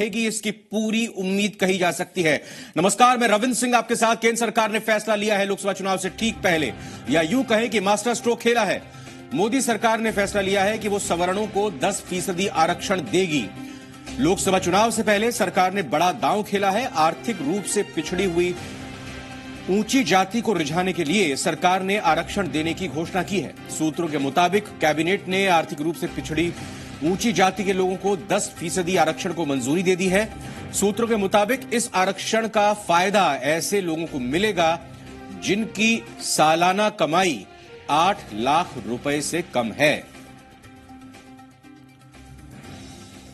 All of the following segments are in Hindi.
कि इसकी पूरी उम्मीद कही जा सकती है। नमस्कार, मैं रविंद्र सिंह आपके साथ। केंद्र सरकार ने फैसला लिया है लोकसभा चुनाव से ठीक पहले, या यूं कहें कि मास्टर स्ट्रोक खेला है। मोदी सरकार ने फैसला लिया है कि वो सवर्णों को 10% आरक्षण देगी। लोकसभा चुनाव से पहले सरकार ने बड़ा दांव खेला है। आर्थिक रूप से पिछड़ी हुई ऊंची जाति को रिझाने के लिए सरकार ने आरक्षण देने की घोषणा की है। सूत्रों के मुताबिक कैबिनेट ने आर्थिक रूप से पिछड़ी ऊंची जाति के लोगों को 10% आरक्षण को मंजूरी दे दी है। सूत्रों के मुताबिक इस आरक्षण का फायदा ऐसे लोगों को मिलेगा जिनकी सालाना कमाई 8 लाख रुपए से कम है।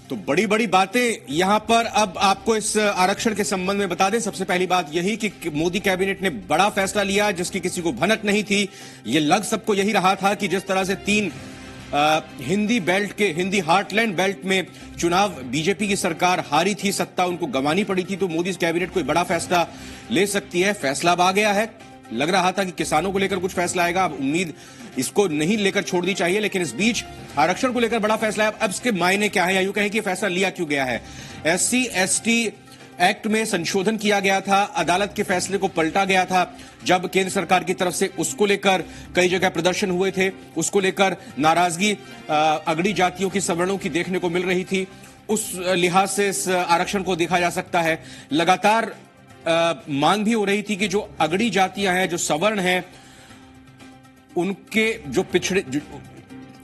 तो बड़ी बड़ी बातें यहां पर अब आपको इस आरक्षण के संबंध में बता दें। सबसे पहली बात यही कि मोदी कैबिनेट ने बड़ा फैसला लिया जिसकी किसी को भनक नहीं थी। यह लग सबको यही रहा था कि जिस तरह से 3 हिंदी हार्टलैंड बेल्ट में चुनाव बीजेपी की सरकार हारी थी, सत्ता उनको गंवानी पड़ी थी, तो मोदी कैबिनेट कोई बड़ा फैसला ले सकती है। फैसला अब आ गया है। लग रहा था कि किसानों को लेकर कुछ फैसला आएगा, अब उम्मीद इसको नहीं लेकर छोड़ दी चाहिए, लेकिन इस बीच आरक्षण को लेकर बड़ा फैसला है। अब इसके मायने क्या है, या यूं कहें कि फैसला लिया क्यों गया है। SC/ST एक्ट में संशोधन किया गया था। अदालत के फैसले को पलटा गया था जब केंद्र सरकार की तरफ से उसको लेकर कई जगह प्रदर्शन हुए थे। उसको लेकर नाराजगी अगड़ी जातियों की, सवर्णों की देखने को मिल रही थी। उस लिहाज से इस आरक्षण को देखा जा सकता है। लगातार मांग भी हो रही थी कि जो अगड़ी जातियां हैं, जो सवर्ण हैं, उनके जो पिछड़े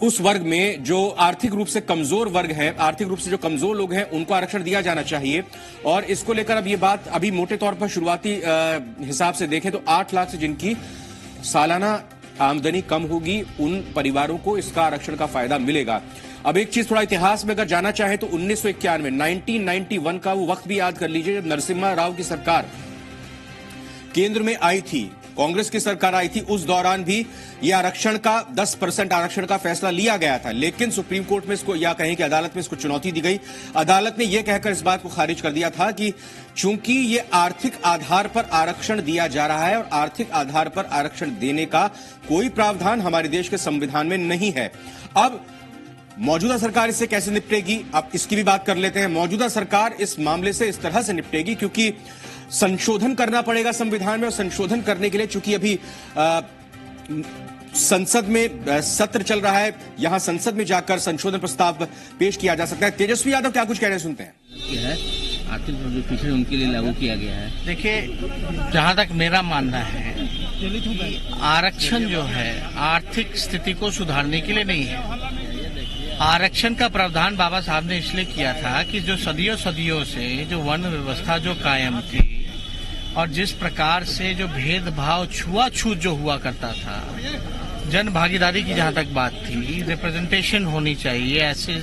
उस वर्ग में जो आर्थिक रूप से कमजोर वर्ग है, आर्थिक रूप से जो कमजोर लोग हैं, उनको आरक्षण दिया जाना चाहिए। और इसको लेकर अब ये बात अभी मोटे तौर पर शुरुआती हिसाब से देखें तो 8 लाख से जिनकी सालाना आमदनी कम होगी, उन परिवारों को इसका आरक्षण का फायदा मिलेगा। अब एक चीज थोड़ा इतिहास में अगर जाना चाहे तो 1991 का वो वक्त भी याद कर लीजिए जब नरसिम्हा राव की सरकार केंद्र में आई थी, कांग्रेस की सरकार आई थी। उस दौरान भी यह आरक्षण का 10% आरक्षण का फैसला लिया गया था, लेकिन सुप्रीम कोर्ट में इसको, या कहें कि अदालत में इसको चुनौती दी गई। अदालत ने यह कहकर इस बात को खारिज कर दिया था कि चूंकि यह आर्थिक आधार पर आरक्षण दिया जा रहा है और आर्थिक आधार पर आरक्षण देने का कोई प्रावधान हमारे देश के संविधान में नहीं है। अब मौजूदा सरकार इससे कैसे निपटेगी, अब इसकी भी बात कर लेते हैं। मौजूदा सरकार इस मामले से इस तरह से निपटेगी क्योंकि संशोधन करना पड़ेगा संविधान में, और संशोधन करने के लिए चूंकि अभी संसद में सत्र चल रहा है, यहां संसद में जाकर संशोधन प्रस्ताव पेश किया जा सकता है। तेजस्वी यादव क्या कुछ कहना सुनते हैं। आर्थिक जो पिछड़े उनके लिए लागू किया गया है। देखिए, जहां तक मेरा मानना है, आरक्षण जो है आर्थिक स्थिति को सुधारने के लिए नहीं है। आरक्षण का प्रावधान बाबा साहब ने इसलिए किया था कि जो सदियों से जो वर्ण व्यवस्था जो कायम थी और जिस प्रकार से जो भेदभाव, छुआछूत जो हुआ करता था, जन भागीदारी की जहां तक बात थी, रिप्रेजेंटेशन होनी चाहिए ऐसे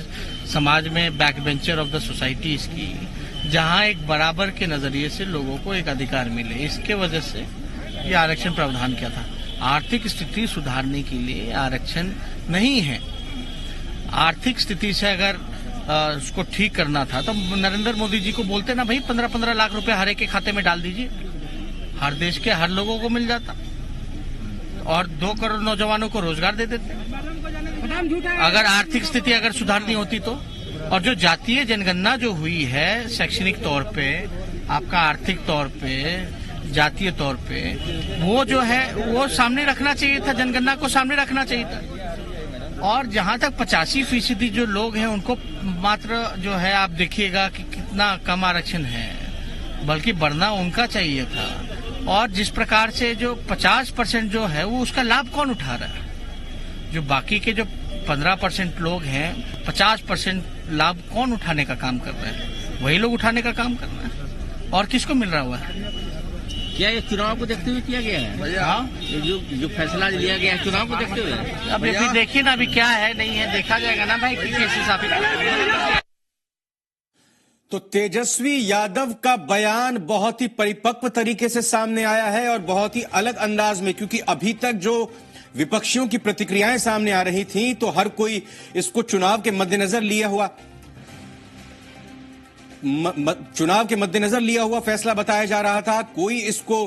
समाज में, back bencher of the society की, जहां एक बराबर के नजरिए से लोगों को एक अधिकार मिले, इसके वजह से ये आरक्षण प्रावधान किया था। आर्थिक स्थिति सुधारने के लिए आरक्षण नहीं है। आर्थिक स्थिति से अगर उसको ठीक करना था तो नरेंद्र मोदी जी को बोलते ना, भाई 15-15 लाख रुपए हर एक के खाते में डाल दीजिए, हर देश के हर लोगों को मिल जाता और 2 करोड़ नौजवानों को रोजगार दे देते। अगर आर्थिक स्थिति अगर सुधारनी होती तो। और जो जातीय जनगणना जो हुई है शैक्षणिक तौर पे, आपका आर्थिक तौर पे, जातीय तौर पे, वो जो है वो सामने रखना चाहिए था, जनगणना को सामने रखना चाहिए था। और जहां तक 85% जो लोग हैं उनको मात्र जो है, आप देखिएगा कि कितना कम आरक्षण है, बल्कि बढ़ना उनका चाहिए था। और जिस प्रकार से जो 50% जो है वो उसका लाभ कौन उठा रहा है, जो बाकी के जो 15% लोग हैं, 50% लाभ कौन उठाने का काम कर रहे हैं, वही लोग उठाने का काम कर रहे हैं। और किसको मिल रहा हुआ है? क्या ये चुनाव को देखते हुए किया गया है? हाँ, जो फैसला लिया गया है चुनाव को देखते हुए। अब अभी देखिए ना, अभी क्या है नहीं है, देखा जाएगा ना भाई किस हिसाब से। तो तेजस्वी यादव का बयान बहुत ही परिपक्व तरीके से सामने आया है और बहुत ही अलग अंदाज में, क्योंकि अभी तक जो विपक्षियों की प्रतिक्रियाएं सामने आ रही थी तो हर कोई इसको चुनाव के मद्देनजर लिया हुआ फैसला बताया जा रहा था। कोई इसको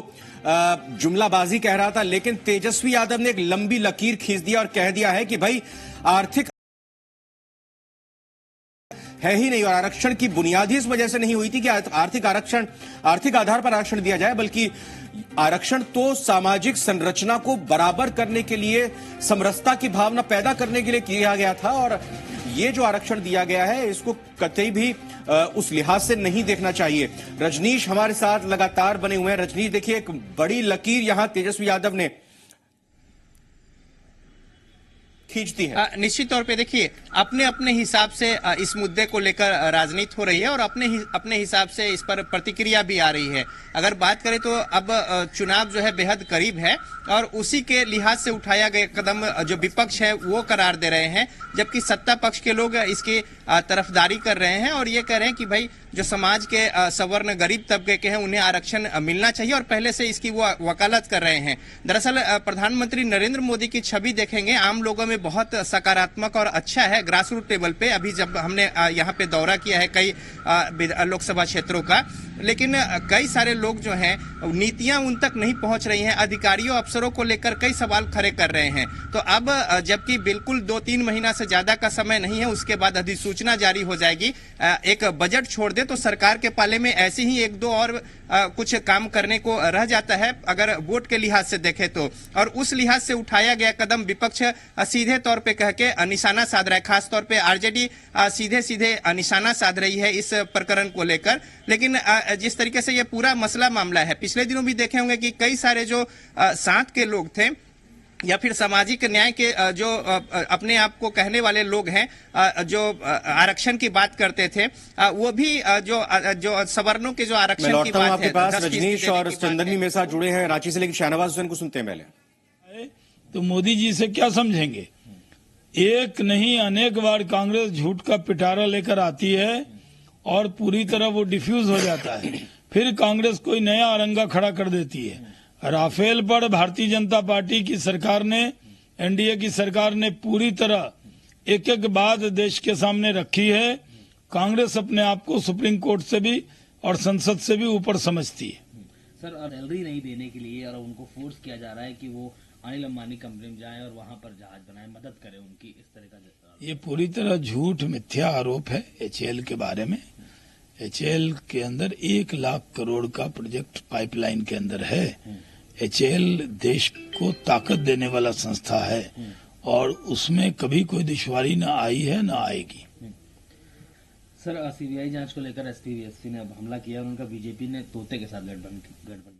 जुमलाबाजी कह रहा था, लेकिन तेजस्वी यादव ने एक लंबी लकीर खींच दिया और कह दिया है कि भाई आर्थिक है ही नहीं। और आरक्षण की बुनियाद ही इस वजह से नहीं हुई थी कि आर्थिक आधार पर आरक्षण दिया जाए, बल्कि आरक्षण तो सामाजिक संरचना को बराबर करने के लिए, समरसता की भावना पैदा करने के लिए किया गया था। और ये जो आरक्षण दिया गया है इसको कतई भी उस लिहाज से नहीं देखना चाहिए। रजनीश हमारे साथ लगातार बने हुए हैं। रजनीश, देखिए एक बड़ी लकीर यहां तेजस्वी यादव ने खींचती है। निश्चित तौर पे देखिए, अपने अपने हिसाब से इस मुद्दे को लेकर राजनीति हो रही है और अपने हिसाब से इस पर प्रतिक्रिया भी आ रही है। अगर बात करें तो अब चुनाव जो है बेहद करीब है और उसी के लिहाज से उठाया गया कदम जो विपक्ष है वो करार दे रहे हैं, जबकि सत्ता पक्ष के लोग इसकी तरफदारी कर रहे हैं और ये कह रहे हैं कि भाई जो समाज के सवर्ण गरीब तबके के हैं उन्हें आरक्षण मिलना चाहिए और पहले से इसकी वो वकालत कर रहे हैं। दरअसल प्रधानमंत्री नरेंद्र मोदी की छवि देखेंगे आम लोगों में बहुत सकारात्मक और अच्छा है ग्रास रूट लेवल पे। अभी जब हमने यहाँ पे दौरा किया है कई लोकसभा क्षेत्रों का, लेकिन कई सारे लोग जो हैं नीतियां उन तक नहीं पहुंच रही हैं, अधिकारियों अफसरों को लेकर कई सवाल खड़े कर रहे हैं। तो अब जबकि बिल्कुल 2-3 महीना से ज्यादा का समय नहीं है, उसके बाद अधिसूचना जारी हो जाएगी। एक बजट छोड़ दे तो सरकार के पाले में ऐसे ही 1-2 और कुछ काम करने को रह जाता है अगर वोट के लिहाज से देखें तो। और उस लिहाज से उठाया गया कदम विपक्ष सीधे तौर पे कह के निशाना साध रहा है, खासतौर पे आरजेडी सीधे सीधे निशाना साध रही है इस प्रकरण को लेकर। लेकिन जिस तरीके से ये पूरा मसला मामला है, पिछले दिनों भी देखे होंगे कि कई सारे जो साथ के लोग थे या फिर सामाजिक न्याय के जो अपने आप को कहने वाले लोग हैं, जो आरक्षण की बात करते थे, वो भी जो सवर्णों के जो आरक्षण की बात है। आपके पास रजनीश और चंदन भी मेरे साथ जुड़े हैं रांची से, लेकिन शाहनवाज हुसैन को सुनते हैं पहले। तो मोदी जी से क्या समझेंगे? एक नहीं अनेक बार कांग्रेस झूठ का पिटारा लेकर आती है और पूरी तरह वो डिफ्यूज हो जाता है, फिर कांग्रेस कोई नया अरंगा खड़ा कर देती है। राफेल पर भारतीय जनता पार्टी की सरकार ने, एनडीए की सरकार ने पूरी तरह एक एक बात देश के सामने रखी है। कांग्रेस अपने आप को सुप्रीम कोर्ट से भी और संसद से भी ऊपर समझती है। सर, सैलरी नहीं देने के लिए और उनको फोर्स किया जा रहा है कि वो अनिल अंबानी कंपनी में जाएं और वहां पर जहाज बनाएं, मदद करें उनकी, इस तरह का। ये पूरी तरह झूठ मिथ्या आरोप है एचएएल के बारे में। एचएएल के अंदर 1 लाख करोड़ का प्रोजेक्ट पाइपलाइन के अंदर है। एचएएल देश को ताकत देने वाला संस्था है और उसमें कभी कोई दुश्वारी न आई है न आएगी। सर, सीबीआई जांच को लेकर एसपी बीएसपी ने अब हमला किया, उनका बीजेपी ने तोते के साथ गठबंधन।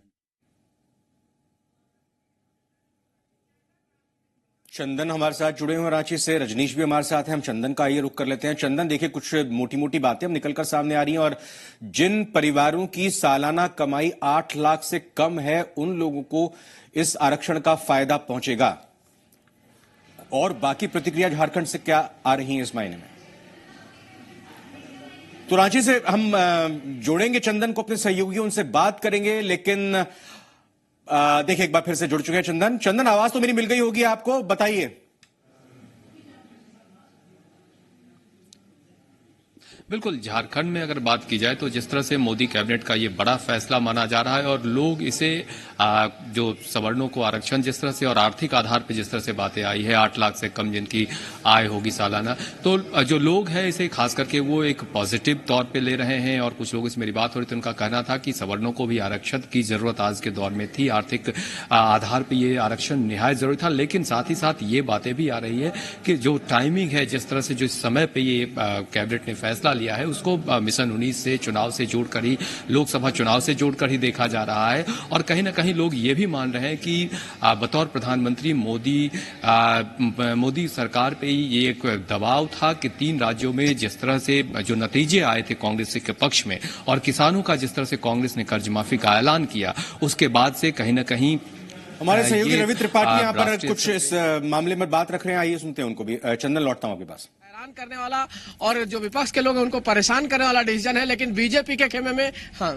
चंदन हमारे साथ जुड़े हुए रांची से, रजनीश भी हमारे साथ हैं। हम चंदन का ये रुख कर लेते हैं। चंदन, देखिए कुछ मोटी मोटी बातें अब निकलकर सामने आ रही हैं और जिन परिवारों की सालाना कमाई 8 लाख से कम है उन लोगों को इस आरक्षण का फायदा पहुंचेगा। और बाकी प्रतिक्रिया झारखंड से क्या आ रही है इस मायने में? तो रांची से हम जोड़ेंगे चंदन को अपने सहयोगियों, उनसे बात करेंगे। लेकिन देखिए एक बार फिर से जुड़ चुके हैं चंदन। चंदन, आवाज तो मेरी मिल गई होगी आपको, बताइए। बिल्कुल, झारखंड में अगर बात की जाए तो जिस तरह से मोदी कैबिनेट का ये बड़ा फैसला माना जा रहा है और लोग इसे जो सवर्णों को आरक्षण जिस तरह से और आर्थिक आधार पर जिस तरह से बातें आई है, 8 लाख से कम जिनकी आय होगी सालाना, तो जो लोग हैं इसे खास करके वो एक पॉजिटिव तौर पे ले रहे हैं। और कुछ लोग से मेरी बात हो रही थी, उनका कहना था कि सवर्णों को भी आरक्षण की जरूरत आज के दौर में थी, आर्थिक आधार पर ये आरक्षण निहायत जरूरी था। लेकिन साथ ही साथ ये बातें भी आ रही है कि जो टाइमिंग है, जिस तरह से जो समय पे ये कैबिनेट ने फैसला लिया है उसको मिशन 19 से चुनाव से जोड़कर ही, लोकसभा चुनाव से जोड़कर ही देखा जा रहा है। और कहीं ना कहीं लोग ये भी मान रहे हैं कि बतौर प्रधानमंत्री मोदी सरकार पे ये एक दबाव था कि 3 राज्यों में जिस तरह से जो नतीजे आए थे कांग्रेस के पक्ष में और किसानों का जिस तरह से कांग्रेस ने कर्ज माफी का ऐलान किया, उसके बाद से कहीं ना कहीं हमारे सहयोगी रवि त्रिपाठी यहाँ पर कुछ इस मामले में बात रख रहे हैं। आइए सुनते हैं उनको भी। चंदन, लौटता हूं आपके पास। हैरान करने वाला और जो विपक्ष के लोग हैं उनको परेशान करने वाला डिसीजन है, लेकिन बीजेपी के खेमे में हाँ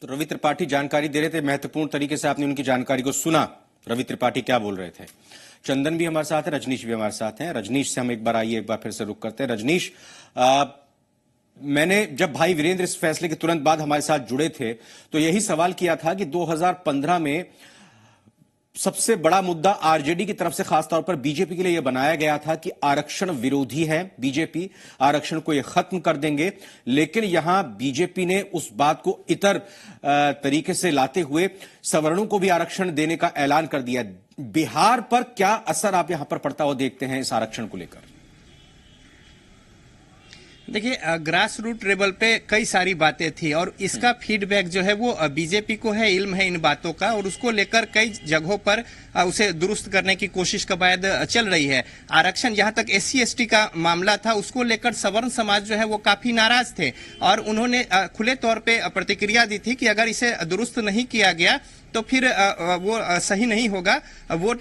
तो रवि त्रिपाठी जानकारी दे रहे थे, महत्वपूर्ण तरीके से आपने उनकी जानकारी को सुना। रवि त्रिपाठी क्या बोल रहे थे। चंदन भी हमारे साथ है, रजनीश भी हमारे साथ हैं। रजनीश से हम एक बार फिर से रुक करते हैं। रजनीश, मैंने जब भाई वीरेंद्र इस फैसले के तुरंत बाद हमारे साथ जुड़े थे तो यही सवाल किया था कि 2015 में सबसे बड़ा मुद्दा आरजेडी की तरफ से खासतौर पर बीजेपी के लिए यह बनाया गया था कि आरक्षण विरोधी है बीजेपी, आरक्षण को यह खत्म कर देंगे। लेकिन यहां बीजेपी ने उस बात को इतर तरीके से लाते हुए सवर्णों को भी आरक्षण देने का ऐलान कर दिया। बिहार पर क्या असर आप यहां पर पड़ता हुआ देखते हैं इस आरक्षण को लेकर? देखिए, ग्रास रूट लेवल पे कई सारी बातें थी और इसका फीडबैक जो है वो बीजेपी को है, इल्म है इन बातों का, और उसको लेकर कई जगहों पर उसे दुरुस्त करने की कोशिश कवायद चल रही है। आरक्षण, जहां तक SC ST का मामला था, उसको लेकर सवर्ण समाज जो है वो काफी नाराज थे और उन्होंने खुले तौर पे प्रतिक्रिया दी थी कि अगर इसे दुरुस्त नहीं किया गया तो फिर वो सही नहीं होगा। वोट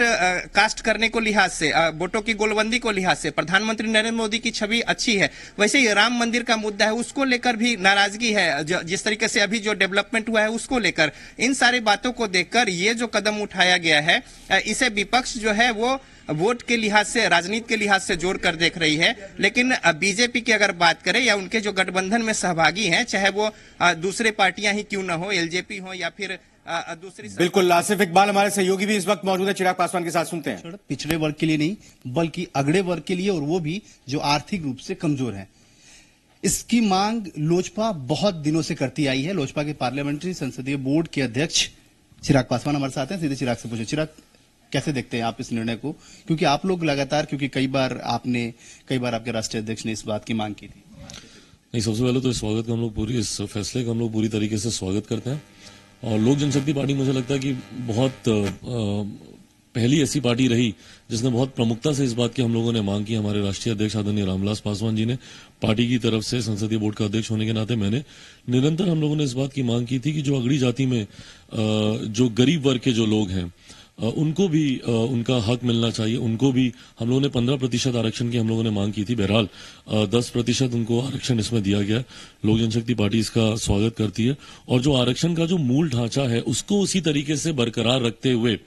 कास्ट करने को लिहाज से, वोटों की गोलबंदी को लिहाज से प्रधानमंत्री नरेंद्र मोदी की छवि अच्छी है। वैसे ही राम मंदिर का मुद्दा है, उसको लेकर भी नाराजगी है, जिस तरीके से अभी जो डेवलपमेंट हुआ है उसको लेकर। इन सारी बातों को देखकर ये जो कदम उठाया गया है, इसे विपक्ष जो है वो वोट के लिहाज से, राजनीति के लिहाज से जोड़कर देख रही है। लेकिन बीजेपी की अगर बात करें या उनके जो गठबंधन में सहभागी हैं, चाहे वो दूसरे पार्टियां ही क्यों न हो, LJP हो या फिर दूसरी। बिल्कुल, आसिफ इकबाल हमारे सहयोगी भी इस वक्त मौजूद है, चिराग पासवान के साथ सुनते हैं। पिछड़े वर्ग के लिए नहीं, बल्कि अगड़े वर्ग के लिए, और वो भी जो आर्थिक रूप से कमजोर हैं। इसकी मांग लोजपा बहुत दिनों से करती आई है। लोजपा के पार्लियामेंट्री संसदीय बोर्ड के अध्यक्ष चिराग पासवान हमारे साथ हैं। सीधे चिराग से पूछे, चिराग कैसे देखते हैं आप इस निर्णय को? क्योंकि आप लोग लगातार, क्योंकि कई बार आपके राष्ट्रीय अध्यक्ष ने इस बात की मांग की थी। नहीं, सबसे पहले तो इस फैसले का हम लोग पूरी तरीके से स्वागत करते हैं। और लोक जनशक्ति पार्टी, मुझे लगता है कि बहुत पहली ऐसी पार्टी रही जिसने बहुत प्रमुखता से इस बात की हम लोगों ने मांग की। हमारे राष्ट्रीय अध्यक्ष आदरणीय रामविलास पासवान जी ने पार्टी की तरफ से, संसदीय बोर्ड का अध्यक्ष होने के नाते मैंने निरंतर हम लोगों ने इस बात की मांग की थी कि जो अगड़ी जाति में जो गरीब वर्ग के जो लोग हैं उनको भी उनका हक मिलना चाहिए। उनको भी हम लोगों ने 15% आरक्षण की हम लोगों ने मांग की थी। बहरहाल 10% उनको आरक्षण इसमें दिया गया। लोक जनशक्ति पार्टी इसका स्वागत करती है और जो आरक्षण का जो मूल ढांचा है उसको उसी तरीके से बरकरार रखते हुए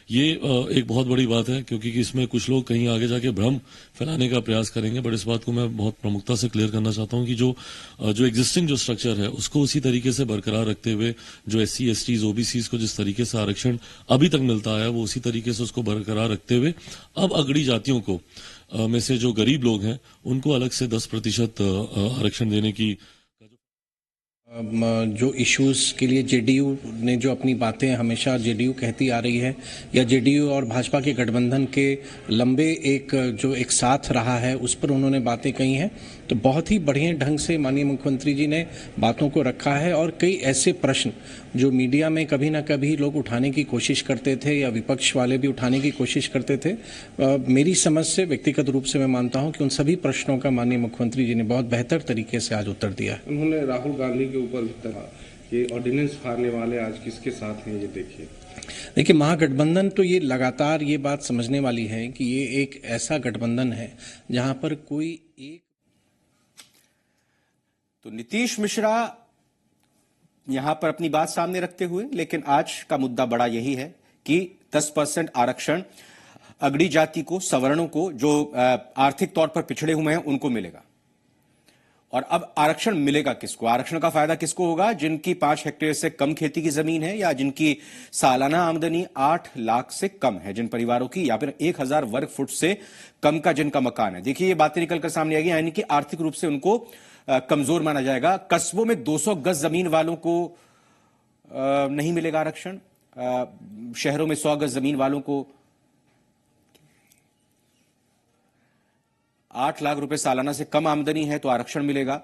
ये एक बहुत बड़ी बात है, क्योंकि इसमें कुछ लोग कहीं आगे जाके भ्रम फैलाने का प्रयास करेंगे। बट इस बात को मैं बहुत प्रमुखता से क्लियर करना चाहता हूं कि जो एग्जिस्टिंग जो स्ट्रक्चर है उसको उसी तरीके से बरकरार रखते हुए जो SC STs OBCs को जिस तरीके से आरक्षण अभी तक मिलता है वो उसी तरीके से उसको बरकरार रखते हुए अब अगड़ी जातियों को में से जो गरीब लोग हैं उनको अलग से 10% आरक्षण देने की जो इश्यूज के लिए JDU ने जो अपनी बातें हमेशा JDU कहती आ रही है, या JDU और भाजपा के गठबंधन के लंबे एक साथ रहा है, उस पर उन्होंने बातें कही हैं। तो बहुत ही बढ़िया ढंग से माननीय मुख्यमंत्री जी ने बातों को रखा है और कई ऐसे प्रश्न जो मीडिया में कभी ना कभी लोग उठाने की कोशिश करते थे या विपक्ष वाले भी उठाने की कोशिश करते थे, मेरी समझ से, व्यक्तिगत रूप से मैं मानता हूं कि उन सभी प्रश्नों का माननीय मुख्यमंत्री जी ने बहुत बेहतर तरीके से आज उत्तर दिया है। उन्होंने राहुल गांधी के ऊपर ये ऑर्डिनेंस फाड़ने वाले आज किसके साथ हैं, ये देखिए महागठबंधन तो ये लगातार ये बात समझने वाली है कि ये एक ऐसा गठबंधन है जहां पर कोई एक। तो नीतीश मिश्रा यहां पर अपनी बात सामने रखते हुए, लेकिन आज का मुद्दा बड़ा यही है कि 10% आरक्षण अगड़ी जाति को, सवर्णों को, जो आर्थिक तौर पर पिछड़े हुए हैं उनको मिलेगा। और अब आरक्षण मिलेगा किसको? आरक्षण का फायदा किसको होगा? जिनकी 5 हेक्टेयर से कम खेती की जमीन है या जिनकी सालाना आमदनी 8 लाख से कम है, जिन परिवारों की, या फिर 1000 वर्ग फुट से कम का जिनका मकान है। देखिए, ये बातें निकलकर सामने आएगी, यानी कि आर्थिक रूप से उनको कमजोर माना जाएगा। कस्बों में 200 गज जमीन वालों को नहीं मिलेगा आरक्षण। शहरों में 100 गज जमीन वालों को 8 लाख रुपए सालाना से कम आमदनी है तो आरक्षण मिलेगा।